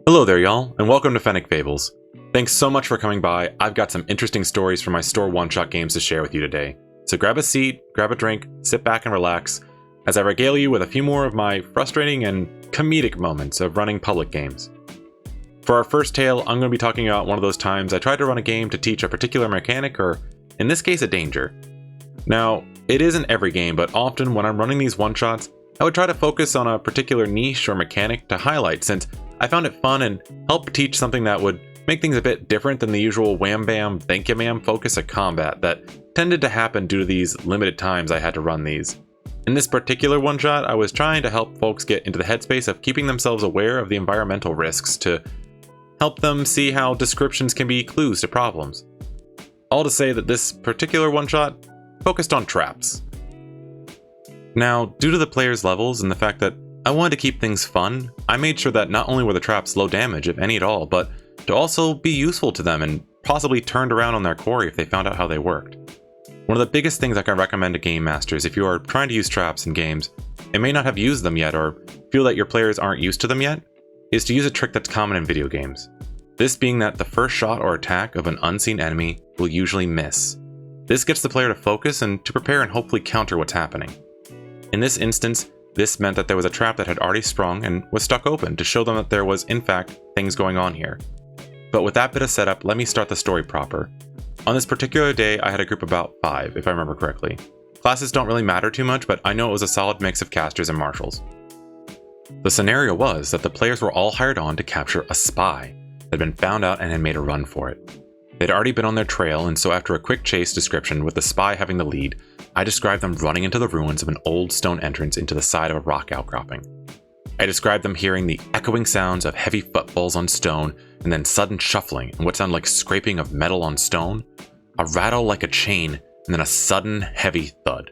Hello there, y'all, and welcome to Fennec Fables. Thanks so much for coming by. I've got some interesting stories from my store one-shot games to share with you today. So grab a seat, grab a drink, sit back and relax as I regale you with a few more of my frustrating and comedic moments of running public games. For our first tale, I'm going to be talking about one of those times I tried to run a game to teach a particular mechanic, or in this case, a danger. Now, it isn't every game, but often when I'm running these one-shots, I would try to focus on a particular niche or mechanic to highlight, since I found it fun and helped teach something that would make things a bit different than the usual wham bam, thank you ma'am focus of combat that tended to happen due to these limited times I had to run these. In this particular one shot, I was trying to help folks get into the headspace of keeping themselves aware of the environmental risks to help them see how descriptions can be clues to problems. All to say that this particular one shot focused on traps. Now, due to the players' levels and the fact that I wanted to keep things fun, I made sure that not only were the traps low damage, if any at all, but to also be useful to them and possibly turned around on their quarry if they found out how they worked. One of the biggest things I can recommend to game masters if you are trying to use traps in games and may not have used them yet or feel that your players aren't used to them yet, is to use a trick that's common in video games. This being that the first shot or attack of an unseen enemy will usually miss. This gets the player to focus and to prepare and hopefully counter what's happening. In this instance, this meant that there was a trap that had already sprung and was stuck open to show them that there was, in fact, things going on here. But with that bit of setup, let me start the story proper. On this particular day, I had a group of about 5, if I remember correctly. Classes don't really matter too much, but I know it was a solid mix of casters and marshals. The scenario was that the players were all hired on to capture a spy that had been found out and had made a run for it. They'd already been on their trail, and so after a quick chase description with the spy having the lead, I described them running into the ruins of an old stone entrance into the side of a rock outcropping. I described them hearing the echoing sounds of heavy footfalls on stone, and then sudden shuffling and what sounded like scraping of metal on stone, a rattle like a chain, and then a sudden heavy thud.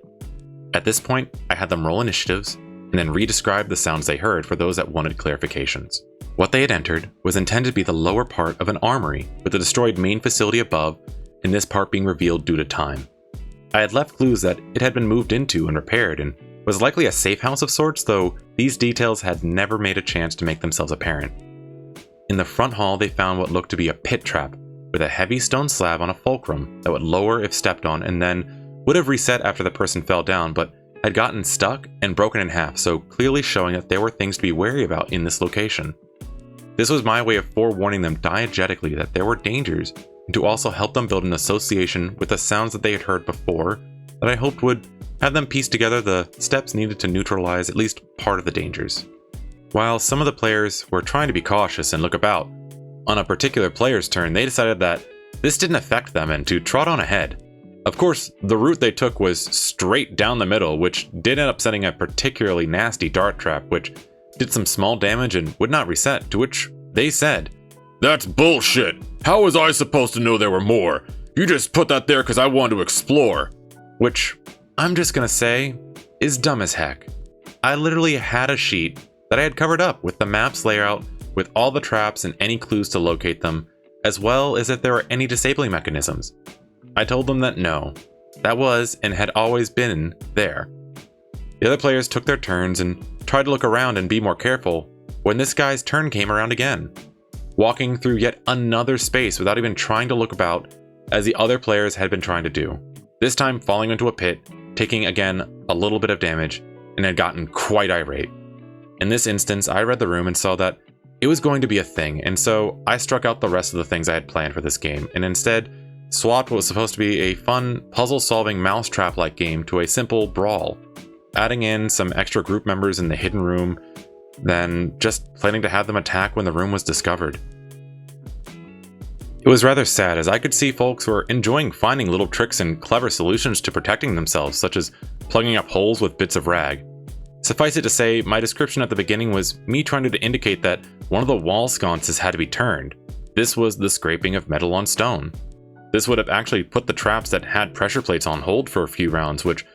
At this point, I had them roll initiatives, and then re-describe the sounds they heard for those that wanted clarifications. What they had entered was intended to be the lower part of an armory, with the destroyed main facility above, and this part being revealed due to time. I had left clues that it had been moved into and repaired, and was likely a safe house of sorts, though these details had never made a chance to make themselves apparent. In the front hall, they found what looked to be a pit trap, with a heavy stone slab on a fulcrum that would lower if stepped on, and then would have reset after the person fell down, but had gotten stuck and broken in half, so clearly showing that there were things to be wary about in this location. This was my way of forewarning them diegetically that there were dangers, and to also help them build an association with the sounds that they had heard before that I hoped would have them piece together the steps needed to neutralize at least part of the dangers. While some of the players were trying to be cautious and look about, on a particular player's turn they decided that this didn't affect them and to trot on ahead. Of course, the route they took was straight down the middle, which did end up setting a particularly nasty dart trap which did some small damage and would not reset, to which they said, "That's bullshit! How was I supposed to know there were more? You just put that there because I wanted to explore." Which, I'm just gonna say, is dumb as heck. I literally had a sheet that I had covered up with the map's layout, with all the traps and any clues to locate them, as well as if there were any disabling mechanisms. I told them that no, that was and had always been there. The other players took their turns and tried to look around and be more careful when this guy's turn came around again, walking through yet another space without even trying to look about, as the other players had been trying to do. This time falling into a pit, taking again a little bit of damage, and had gotten quite irate. In this instance, I read the room and saw that it was going to be a thing, and so I struck out the rest of the things I had planned for this game, and instead swapped what was supposed to be a fun puzzle-solving mousetrap-like game to a simple brawl, adding in some extra group members in the hidden room, then just planning to have them attack when the room was discovered. It was rather sad, as I could see folks were enjoying finding little tricks and clever solutions to protecting themselves, such as plugging up holes with bits of rag. Suffice it to say, my description at the beginning was me trying to indicate that one of the wall sconces had to be turned. This was the scraping of metal on stone. This would have actually put the traps that had pressure plates on hold for a few rounds, which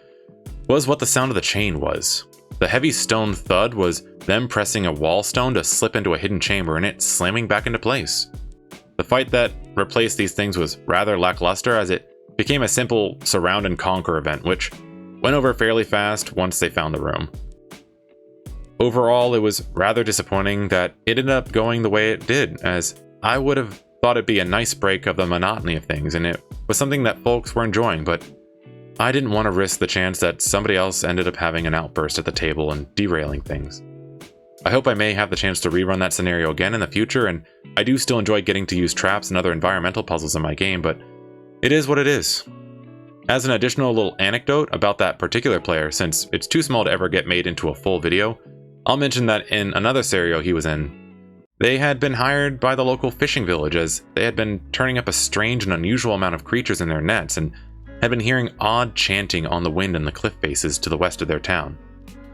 was what the sound of the chain was. The heavy stone thud was them pressing a wall stone to slip into a hidden chamber and it slamming back into place. The fight that replaced these things was rather lackluster, as it became a simple surround and conquer event, which went over fairly fast once they found the room. overall, it was rather disappointing that it ended up going the way it did, as I would have thought it'd be a nice break of the monotony of things, and it was something that folks were enjoying, but I didn't want to risk the chance that somebody else ended up having an outburst at the table and derailing things. I hope I may have the chance to rerun that scenario again in the future, and I do still enjoy getting to use traps and other environmental puzzles in my game, but it is what it is. As an additional little anecdote about that particular player, since it's too small to ever get made into a full video, I'll mention that in another scenario he was in, they had been hired by the local fishing village as they had been turning up a strange and unusual amount of creatures in their nets and had been hearing odd chanting on the wind in the cliff faces to the west of their town.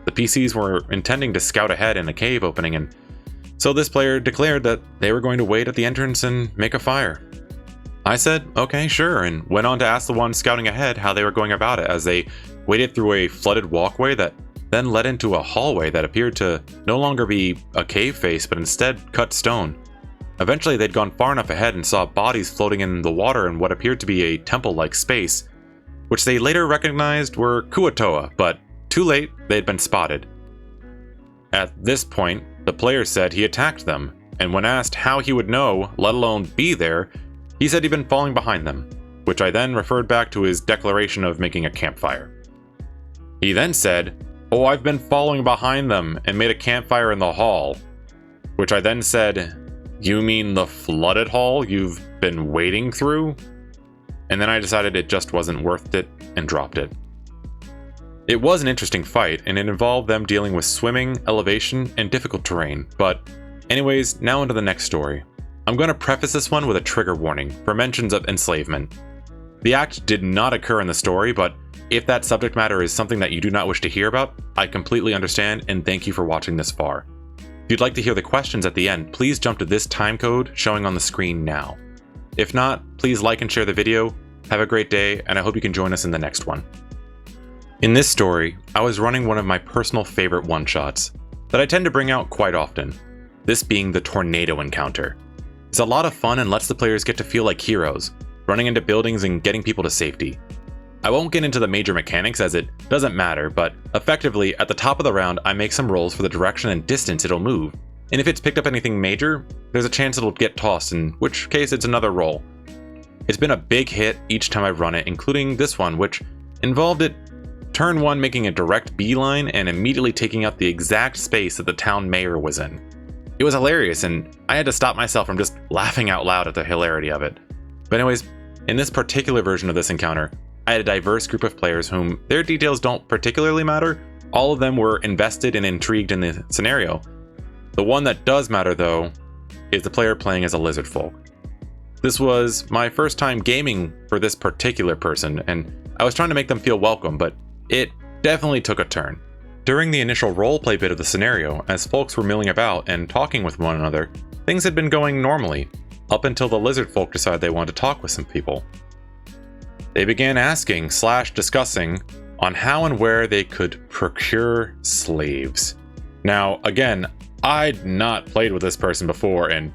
The PCs were intending to scout ahead in a cave opening, and so this player declared that they were going to wait at the entrance and make a fire. I said, okay, sure, and went on to ask the ones scouting ahead how they were going about it as they waded through a flooded walkway that then led into a hallway that appeared to no longer be a cave face but instead cut stone. Eventually they'd gone far enough ahead and saw bodies floating in the water in what appeared to be a temple-like space, which they later recognized were Kuatoa, but too late, they had been spotted. At this point, the player said he attacked them, and when asked how he would know, let alone be there, he said he'd been falling behind them, which I then referred back to his declaration of making a campfire. He then said, "Oh, I've been following behind them and made a campfire in the hall," which I then said, "You mean the flooded hall you've been wading through?" And then I decided it just wasn't worth it and dropped it. It was an interesting fight, and it involved them dealing with swimming, elevation, and difficult terrain, but anyways, now into the next story. I'm going to preface this one with a trigger warning for mentions of enslavement. The act did not occur in the story, but if that subject matter is something that you do not wish to hear about, I completely understand and thank you for watching this far. If you'd like to hear the questions at the end, please jump to this time code showing on the screen now. If not, please like and share the video. Have a great day, and I hope you can join us in the next one. In this story, I was running one of my personal favorite one-shots that I tend to bring out quite often, this being the tornado encounter. It's a lot of fun and lets the players get to feel like heroes, running into buildings and getting people to safety. I won't get into the major mechanics as it doesn't matter, but effectively, at the top of the round, I make some rolls for the direction and distance it'll move, and if it's picked up anything major, there's a chance it'll get tossed, in which case it's another roll. It's been a big hit each time I've run it, including this one, which involved it turn 1 making a direct beeline and immediately taking out the exact space that the town mayor was in. It was hilarious, and I had to stop myself from just laughing out loud at the hilarity of it. But anyways, in this particular version of this encounter, I had a diverse group of players whom their details don't particularly matter. All of them were invested and intrigued in the scenario. The one that does matter, though, is the player playing as a lizard folk. This was my first time gaming for this particular person, and I was trying to make them feel welcome, but it definitely took a turn. During the initial roleplay bit of the scenario, as folks were milling about and talking with one another, things had been going normally, up until the lizard folk decided they wanted to talk with some people. They began asking/discussing on how and where they could procure slaves. Now, again, I'd not played with this person before, and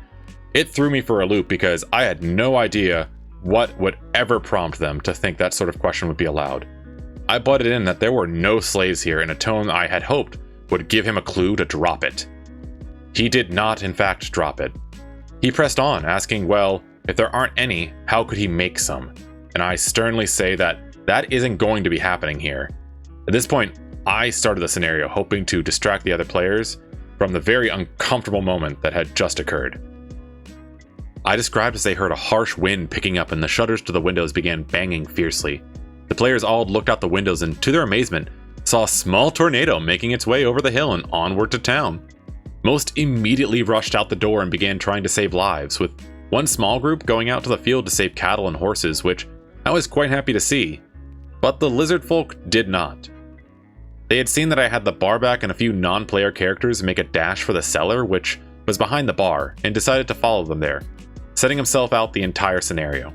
it threw me for a loop because I had no idea what would ever prompt them to think that sort of question would be allowed. I butted in that there were no slaves here in a tone I had hoped would give him a clue to drop it. He did not, in fact, drop it. He pressed on, asking, well, if there aren't any, how could he make some? And I sternly say that that isn't going to be happening here. At this point, I started the scenario hoping to distract the other players from the very uncomfortable moment that had just occurred. I described as they heard a harsh wind picking up and the shutters to the windows began banging fiercely. The players all looked out the windows and, to their amazement, saw a small tornado making its way over the hill and onward to town. Most immediately rushed out the door and began trying to save lives, with one small group going out to the field to save cattle and horses, which I was quite happy to see. But the lizard folk did not. They had seen that I had the bar back and a few non-player characters make a dash for the cellar, which was behind the bar, and decided to follow them there, setting himself out the entire scenario.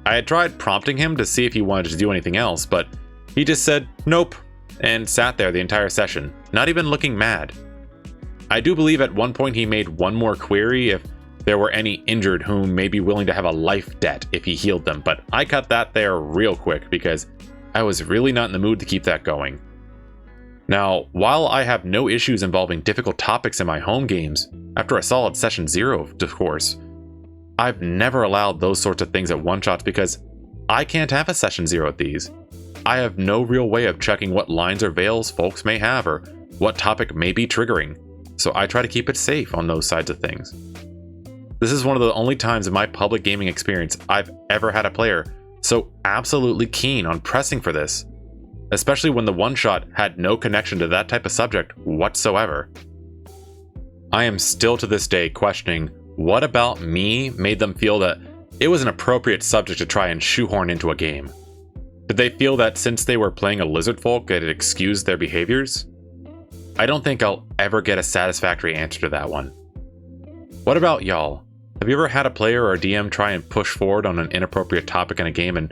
I had tried prompting him to see if he wanted to do anything else, but he just said nope, and sat there the entire session, not even looking mad. I do believe at one point he made one more query if there were any injured whom may be willing to have a life debt if he healed them, but I cut that there real quick because I was really not in the mood to keep that going. Now, while I have no issues involving difficult topics in my home games, after a solid session 0 of discourse, I've never allowed those sorts of things at one-shots because I can't have a session 0 at these. I have no real way of checking what lines or veils folks may have or what topic may be triggering, so I try to keep it safe on those sides of things. This is one of the only times in my public gaming experience I've ever had a player so absolutely keen on pressing for this, especially when the one-shot had no connection to that type of subject whatsoever. I am still to this day questioning what about me made them feel that it was an appropriate subject to try and shoehorn into a game. Did they feel that since they were playing a lizard folk, it excused their behaviors? I don't think I'll ever get a satisfactory answer to that one. What about y'all? Have you ever had a player or a DM try and push forward on an inappropriate topic in a game, and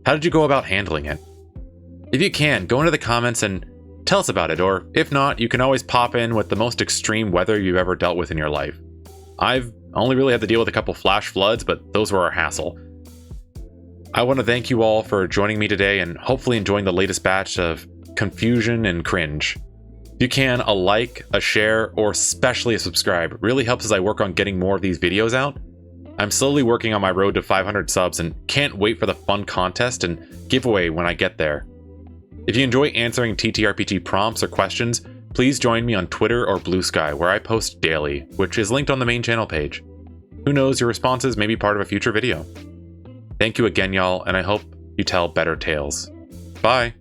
how did you go about handling it? If you can, go into the comments and tell us about it, or if not, you can always pop in with the most extreme weather you've ever dealt with in your life. I've only really had to deal with a couple flash floods, but those were a hassle. I want to thank you all for joining me today and hopefully enjoying the latest batch of confusion and cringe. If you can, a like, a share, or especially a subscribe really helps as I work on getting more of these videos out. I'm slowly working on my road to 500 subs and can't wait for the fun contest and giveaway when I get there. If you enjoy answering TTRPG prompts or questions, please join me on Twitter or Blue Sky, where I post daily, which is linked on the main channel page. Who knows, your responses may be part of a future video. Thank you again, y'all, and I hope you tell better tales. Bye!